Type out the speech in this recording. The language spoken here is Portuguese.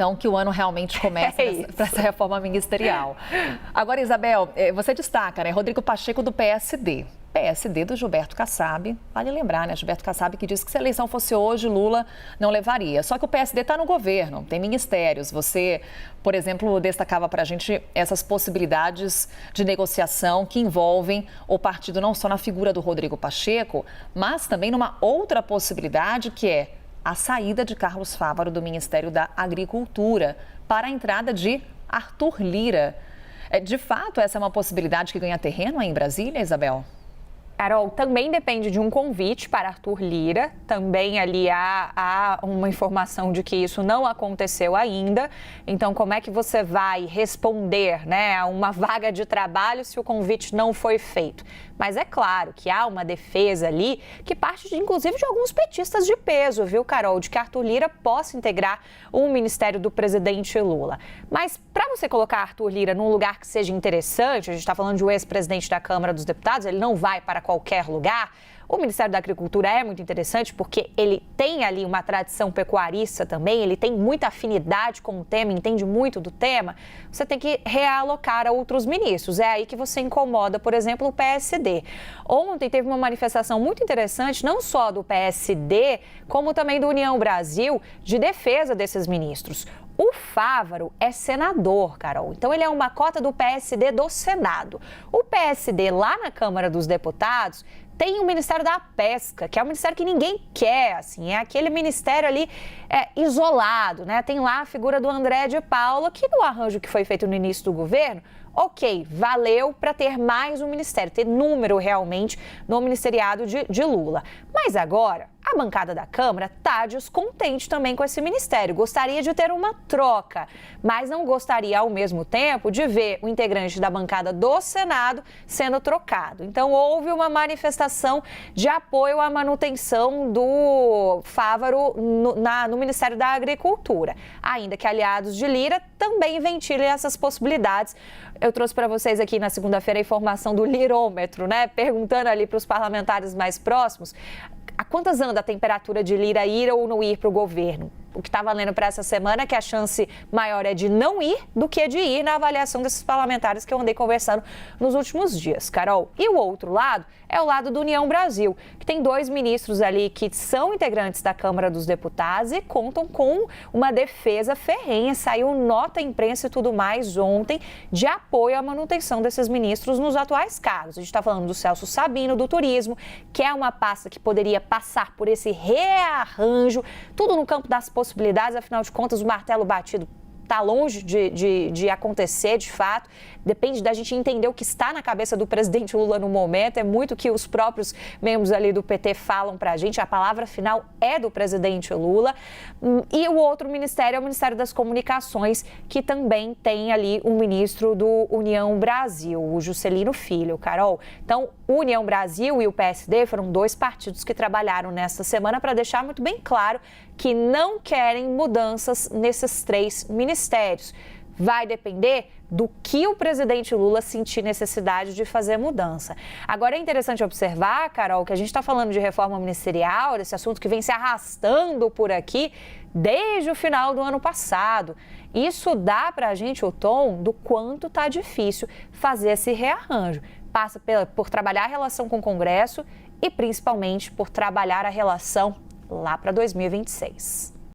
Então, que o ano realmente comece para essa reforma ministerial. Agora, Isabel, você destaca, né? Rodrigo Pacheco do PSD. PSD do Gilberto Kassab. Vale lembrar, né? Gilberto Kassab que disse que se a eleição fosse hoje, Lula não levaria. Só que o PSD está no governo, tem ministérios. Você, por exemplo, destacava para a gente essas possibilidades de negociação que envolvem o partido não só na figura do Rodrigo Pacheco, mas também numa outra possibilidade que é a saída de Carlos Fávaro do Ministério da Agricultura para a entrada de Arthur Lira. De fato, essa é uma possibilidade que ganha terreno aí em Brasília, Isabel? Carol, também depende de um convite para Arthur Lira. Também ali há uma informação de que isso não aconteceu ainda. Então, como é que você vai responder, né, a uma vaga de trabalho se o convite não foi feito? Mas é claro que há uma defesa ali que parte, inclusive, de alguns petistas de peso, viu, Carol? De que Arthur Lira possa integrar o ministério do presidente Lula. Mas para você colocar Arthur Lira num lugar que seja interessante, a gente está falando de um ex-presidente da Câmara dos Deputados, ele não vai para qualquer lugar. O Ministério da Agricultura é muito interessante porque ele tem ali uma tradição pecuarista também, ele tem muita afinidade com o tema, entende muito do tema. Você tem que realocar a outros ministros. É aí que você incomoda, por exemplo, o PSD. Ontem teve uma manifestação muito interessante, não só do PSD, como também do União Brasil, de defesa desses ministros. O Fávaro é senador, Carol. Então, ele é uma cota do PSD do Senado. O PSD, lá na Câmara dos Deputados, tem o Ministério da Pesca, que é um ministério que ninguém quer, assim, é aquele ministério ali isolado, né? Tem lá a figura do André de Paula, que no arranjo que foi feito no início do governo, ok, valeu para ter mais um ministério, ter número realmente no ministeriado de Lula. Mas agora, a bancada da Câmara está descontente também com esse ministério. Gostaria de ter uma troca, mas não gostaria, ao mesmo tempo, de ver o integrante da bancada do Senado sendo trocado. Então, houve uma manifestação de apoio à manutenção do Fávaro no Ministério da Agricultura. Ainda que aliados de Lira também ventilem essas possibilidades. Eu trouxe para vocês aqui na segunda-feira a informação do Lirômetro, né? Perguntando ali para os parlamentares mais próximos a quantas anda a temperatura de Lira ir ou não ir para o governo. O que está valendo para essa semana é que a chance maior é de não ir do que de ir na avaliação desses parlamentares que eu andei conversando nos últimos dias, Carol. E o outro lado é o lado do União Brasil, que tem 2 ministros ali que são integrantes da Câmara dos Deputados e contam com uma defesa ferrenha. Saiu nota à imprensa e tudo mais ontem de apoio à manutenção desses ministros nos atuais cargos. A gente está falando do Celso Sabino, do Turismo, que é uma pasta que poderia passar por esse rearranjo, tudo no campo das possibilidades, afinal de contas, o martelo batido está longe de acontecer, de fato. Depende da gente entender o que está na cabeça do presidente Lula no momento. É muito que os próprios membros ali do PT falam para a gente. A palavra final é do presidente Lula. E o outro ministério é o Ministério das Comunicações, que também tem ali um ministro do União Brasil, o Juscelino Filho, Carol. Então, o União Brasil e o PSD foram 2 partidos que trabalharam nesta semana para deixar muito bem claro que não querem mudanças nesses 3 ministérios. Vai depender do que o presidente Lula sentir necessidade de fazer mudança. Agora, é interessante observar, Carol, que a gente está falando de reforma ministerial, desse assunto que vem se arrastando por aqui desde o final do ano passado. Isso dá para a gente o tom do quanto está difícil fazer esse rearranjo. Passa por trabalhar a relação com o Congresso e, principalmente, por trabalhar a relação lá para 2026.